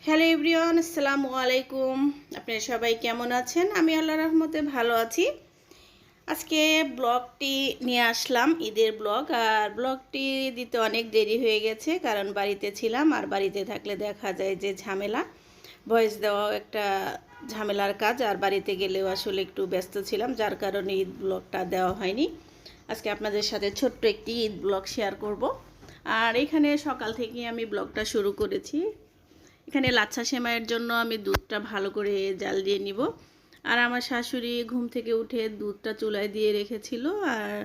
Hello everyone, আসসালামু আলাইকুম। আপনারা সবাই কেমন আছেন? আমি আল্লাহর রহমতে ভালো আছি। আজকে ব্লগটি নিয়ে আসলাম, ঈদের ব্লগ। আর ব্লগটি দিতে অনেক দেরি হয়ে গেছে, কারণ বাড়িতে ছিলাম। আর বাড়িতে থাকলে দেখা যায় যে ঝামেলা, ভয়েস দেওয়াও একটা ঝামেলার কাজ। আর বাড়িতে গেলেও আসলে একটু ব্যস্ত ছিলাম, যার কারণে ঈদ ব্লগটা দেওয়া হয়নি। আজকে আপনাদের সাথে ছোট্ট একটি ঈদ ব্লগ শেয়ার করব। আর এখানে সকাল থেকেই আমি ব্লগটা শুরু করেছি। এখানে লাচ্ছা সেমাইয়ের জন্য আমি দুধটা ভালো করে জাল দিয়ে নিব। আর আমার শাশুড়ি ঘুম থেকে উঠে দুধটা চুলায় দিয়ে রেখেছিল, আর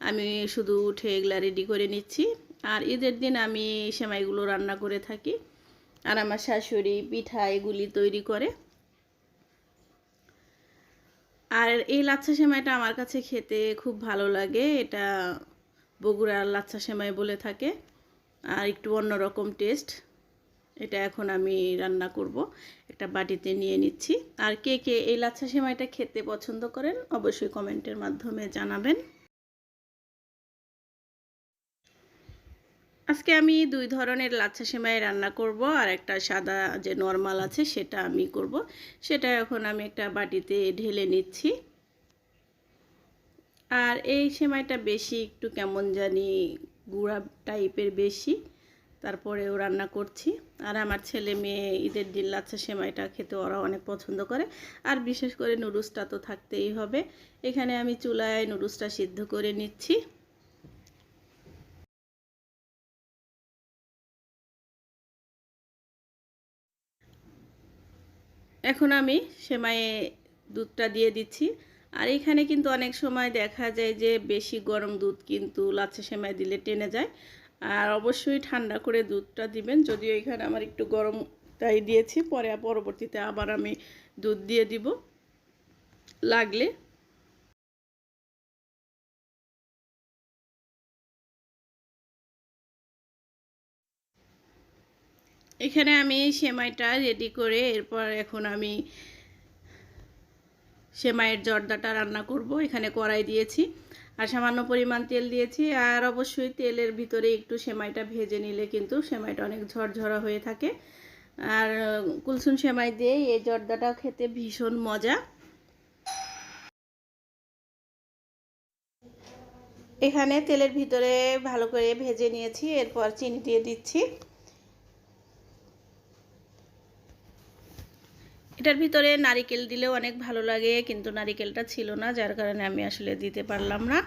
আমি শুধু উঠে এগুলা রেডি করে নিচ্ছি। আর ঈদের দিন আমি সেমাইগুলো রান্না করে থাকি, আর আমার শাশুড়ি পিঠা এগুলি তৈরি করে। আর এই লাচ্ছা সেমাইটা আমার কাছে খেতে খুব ভালো লাগে। এটা বগুড়ার লাচ্ছা সেমাই বলে থাকে, আর একটু অন্যরকম টেস্ট। এটা এখন আমি রান্না করব, একটা বাটিতে নিয়ে নিচ্ছি। আর কে কে এই লাচ্ছা সেমাইটা খেতে পছন্দ করেন অবশ্যই কমেন্টের মাধ্যমে জানাবেন। আজকে আমি দুই ধরনের লাচ্ছা সেমাই রান্না করব, আর একটা সাদা যে নরমাল আছে সেটা আমি করব। সেটা এখন আমি একটা বাটিতে ঢেলে নিচ্ছি। আর এই সেমাইটা বেশি একটু কেমন জানি গুঁড়া টাইপের বেশি, তারপরেও রান্না করছি। আর আমার ছেলে মেয়ে ঈদের দিন লাচ্ছা সেমাইটা খেতে ওরা অনেক পছন্দ করে। আর বিশেষ করে নুডলসটা তো থাকতেই হবে। এখানে আমি চুলায় নুডলসটা সিদ্ধ করে নিচ্ছি। এখন আমি সেমাইয়ে দুধটা দিয়ে দিচ্ছি। আর এখানে কিন্তু অনেক সময় দেখা যায় যে বেশি গরম দুধ কিন্তু লাচ্ছা সেমাই দিলে টেনে যায়। আর অবশ্যই ঠান্ডা করে দুধটা দিবেন। যদিও এখানে আমার একটু গরমটাই দিয়েছি, পরবর্তীতে আবার আমি দুধ দিয়ে দিব লাগলে। এখানে আমি সেমাইটা রেডি করে এরপর এখন আমি সেমাইয়ের জর্দাটা রান্না করব। এখানে কড়াই দিয়েছি আর সামান্য পরিমাণ তেল দিয়েছি। আর অবশ্যই তেলের ভিতরে একটু সেমাইটা ভেজে নিলে কিন্তু সেমাইটা অনেক ঝরঝরা হয়ে থাকে। আর কুলসুম সেমাই দিয়ে এই জর্দাটা খেতে ভীষণ মজা। এখানে তেলের ভিতরে ভালো করে ভেজে নিয়েছি, এরপর চিনি দিয়ে দিচ্ছি। এটার ভিতরে নারিকেল দিলেও অনেক ভালো লাগে, কিন্তু নারিকেলটা ছিল না, যার কারণে আমি আসলে দিতে পারলাম না।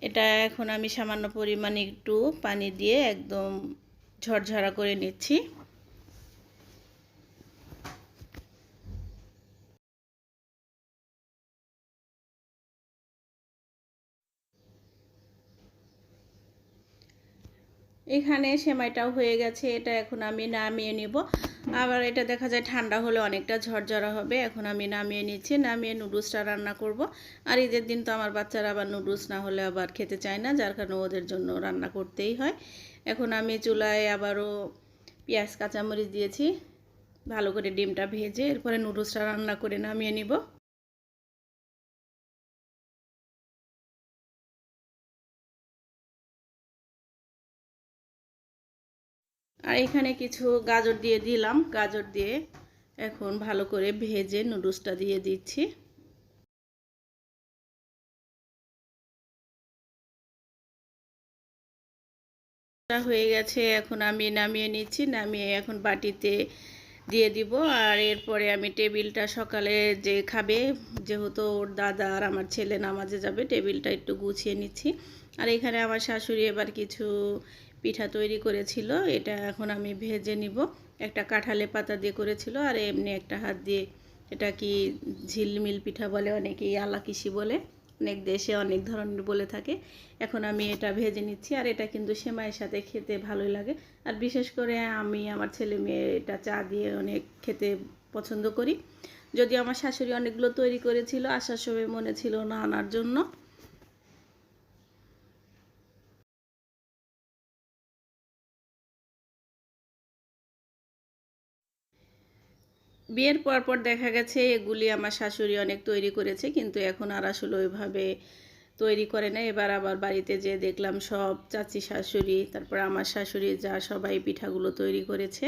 এটা এখন আমি সামান্য পরিমাণে একটু পানি দিয়ে একদম ঝরঝরা করে নিচ্ছি। এখানে সেমাইটাও হয়ে গেছে, এটা এখন আমি নামিয়ে নিব। আবার এটা দেখা যায় ঠান্ডা হলে অনেকটা ঝরঝরা হবে। এখন আমি নামিয়ে নিচ্ছি, নামিয়ে নুডলসটা রান্না করব। আর ঈদের দিন তো আমার বাচ্চারা আবার নুডলস না হলে আবার খেতে চায় না, যার কারণে ওদের জন্য রান্না করতেই হয়। এখন আমি চুলায় আবারও পেঁয়াজ কাঁচামরিচ দিয়েছি, ভালো করে ডিমটা ভেজে এরপরে নুডলসটা রান্না করে নামিয়ে নিব। আর এখানে কিছু গাজর দিয়ে দিলাম, গাজর দিয়ে এখন ভালো করে ভেজে নুডলসটা দিয়ে দিচ্ছি। হয়ে গেছে, এখন আমি নামিয়ে নিচ্ছি, নামিয়ে এখন বাটিতে দিয়ে দিব। আর এরপরে আমি টেবিলটা সকালে যে খাবে, যেহেতু ওর দাদা আর আমার ছেলে নামাজে যাবে, টেবিলটা একটু গুছিয়ে নিচ্ছি। আর এখানে আমার শাশুড়ি এবার কিছু পিঠা তৈরি করেছিল, এটা এখন আমি ভেজে নিব। একটা কাঁঠালে পাতা দিয়ে করেছিল, আর এমনি একটা হাত দিয়ে, এটা কি ঝিলমিল পিঠা বলে, অনেকেই আলাকিসি বলে, অনেক দেশে অনেক ধরনের বলে থাকে। এখন আমি এটা ভেজে নিচ্ছি। আর এটা কিন্তু সেমাইয়ের সাথে খেতে ভালোই লাগে। আর বিশেষ করে আমি আমার ছেলে মেয়ে এটা চা দিয়ে অনেক খেতে পছন্দ করি। যদিও আমার শাশুড়ি অনেকগুলো তৈরি করেছিল, আসার সময় মনে ছিল না আনার জন্য। বিয়ের পর দেখা গেছে এগুলি আমার শাশুড়ি অনেক তৈরি করেছে, কিন্তু এখন আর আসলে ওইভাবে তৈরি করে না। এবার আবার বাড়িতে যেয়ে দেখলাম সব চাচি শাশুড়ি, তারপর আমার শাশুড়ি, যা সবাই পিঠাগুলো তৈরি করেছে।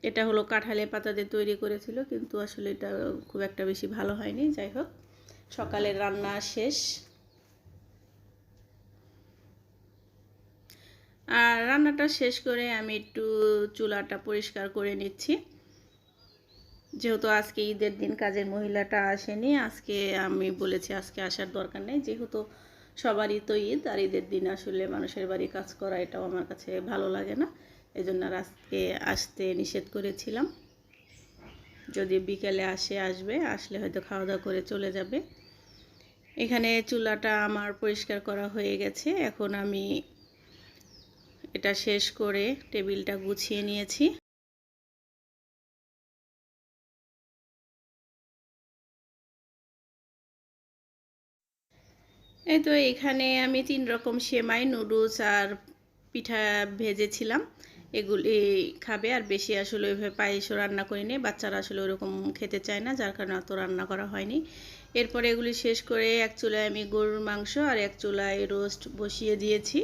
এটা হলো কাঁঠালের পাতা দিয়ে তৈরি করেছিল, কিন্তু আসলে এটা খুব একটা বেশি ভালো হয়নি। যাই হোক, সকালের রান্না শেষ। আর রান্নাটা শেষ করে আমি একটু চুলাটা পরিষ্কার করে নিচ্ছি, যেহেতু আজকে ঈদের দিন কাজের মহিলাটা আসেনি। আজকে আমি বলেছি আজকে আসার দরকার নেই, যেহেতু সবারই তো ঈদ, আর ঈদের দিন আসলে মানুষের বাড়ি কাজ করা এটাও আমার কাছে ভালো লাগে না। এই জন্য আর আজকে আসতে নিষেধ করেছিলাম। যদি বিকেলে আসবে, আসলে হয়তো খাওয়া দাওয়া করে চলে যাবে। এখানে চুলাটা আমার পরিষ্কার করা হয়ে গেছে। এখন আমি এটা শেষ করে টেবিলটা গুছিয়ে নিয়েছি। এই তো এখানে আমি 3 রকম সেমাই, নুডলস আর পিঠা ভেজেছিলাম। এগুলি খাবে, আর বেশি আসলে ওইভাবে পায়েসও রান্না করিনি। বাচ্চারা আসলে ওরকম খেতে চায় না, যার কারণে অত রান্না করা হয়নি। এরপরে এগুলি শেষ করে এক চুলায় আমি গরুর মাংস আর এক চুলায় রোস্ট বসিয়ে দিয়েছি।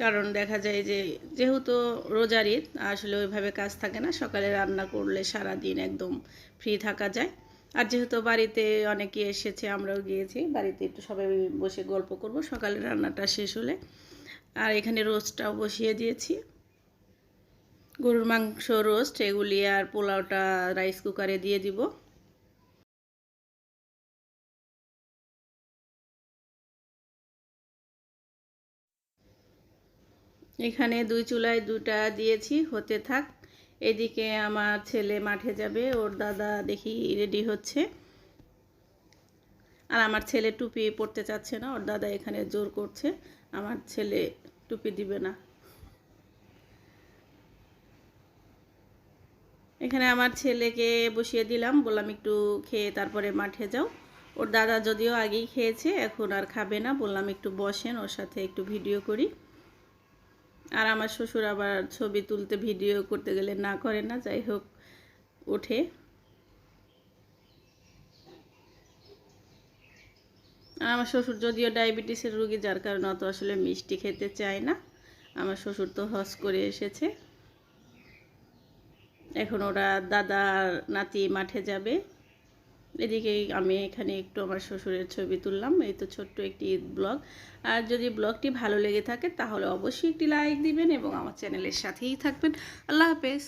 কারণ দেখা যায় যে যেহেতু রোজার ঈদ, আসলে ওইভাবে কাজ থাকে না। সকালে রান্না করলে সারা দিন একদম ফ্রি থাকা যায়। আর যেহেতু বাড়িতে অনেকে এসেছে, আমরাও গিয়েছি, বাড়িতে একটু সবাই বসে গল্প করব সকালের রান্নাটা শেষ হলে। আর এখানে রোস্টটাও বসিয়ে দিয়েছি, গরুর মাংস রোস্ট। এগুলি আর পোলাওটা রাইস কুকারে দিয়ে দিব। এখানে 2 চুলায় 2টা দিয়েছি, হতে থাক। এদিকে আমার ছেলে মাঠে যাবে, ওর দাদা দেখি রেডি হচ্ছে। আর আমার ছেলে টুপি পরতে চাচ্ছে না, ওর দাদা এখানে জোর করছে, আমার ছেলে টুপি দিবে না। এখানে আমার ছেলেকে বসিয়ে দিলাম, বললাম একটু খেয়ে তারপরে মাঠে যাও। ওর দাদা যদিও আগেই খেয়েছে, এখন আর খাবে না। বললাম একটু বসেন, ওর সাথে একটু ভিডিও করি। আর আমার শ্বশুর আবার ছবি তুলতে, ভিডিও করতে গেলে না করে না। যাই হোক, ওঠে। আর আমার শ্বশুর যদিও ডায়াবেটিসের রোগী, যার কারণে অত আসলে মিষ্টি খেতে চায় না। আমার শ্বশুর তো হজ করে এসেছে। এখন ওরা দাদা আর নাতি মাঠে যাবে। এদিকে আমি এখানে একটু আমার শ্বশুরের ছবি তুললাম। এই তো ছোট্ট একটি ব্লগ। আর যদি ব্লগটি ভালো লেগে থাকে তাহলে অবশ্যই একটি লাইক দিবেন এবং আমার চ্যানেলের সাথেই থাকবেন। আল্লাহ হাফেজ।